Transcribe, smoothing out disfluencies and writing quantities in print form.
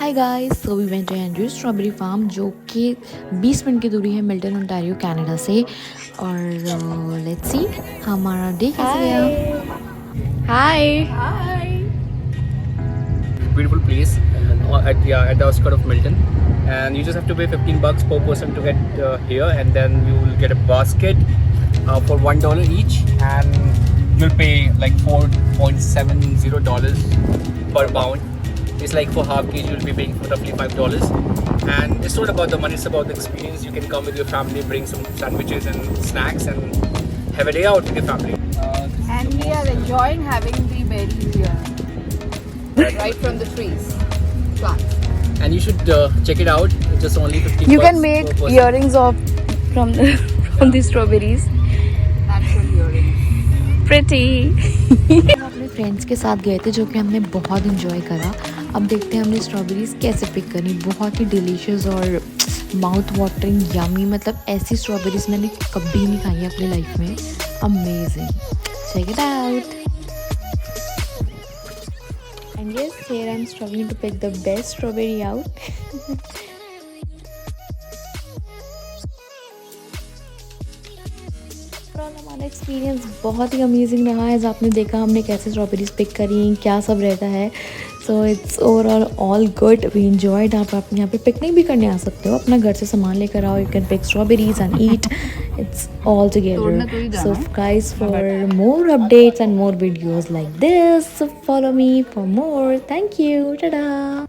Hi guys, so we went to Andrew strawberry farm जो कि 20 minute की दूरी है मिल्टन ओंटारियो कनाडा से। और लेट्स सी हमारा डे कैसे गया। Hi. Beautiful place at the outskirts of Milton, and you just have to pay $15 per person to get here, and then you will get a basket for $1 each, and you'll pay like $4.70 per pound. It's like for half kg you'll be paying for roughly $5, and it's not about the money, it's about the experience. You can come with your family, bring some sandwiches and snacks, and have a day out with your family. And we are enjoying having the berries here, right from the trees, plants. And you should check it out. It's just only 15 You can bucks make per person. earrings from the strawberries. Natural earrings. Pretty. हम अपने friends के साथ गए थे जो कि हमने बहुत इंजॉय करा। अब देखते हैं हमने स्ट्रॉबेरीज कैसे पिक करी। बहुत ही डिलीशियस और माउथ वाटरिंग यमी, मतलब ऐसी स्ट्रॉबेरीज मैंने कभी नहीं खाई है अपनी लाइफ में। Amazing, check it out. And yes, here I'm struggling to pick the best strawberry out. हमारा एक्सपीरियंस बहुत ही अमेजिंग रहा है। आपने देखा हमने कैसे स्ट्रॉबेरीज पिक करी, क्या सब रहता है। So it's overall all good, we enjoyed. आप यहाँ पे पिकनिक भी करने आ सकते हो, अपना घर से सामान लेकर आओ। You can pick strawberries and eat, it's all together. So guys, for more updates and more videos like this, follow me for more. Thank you, Tata.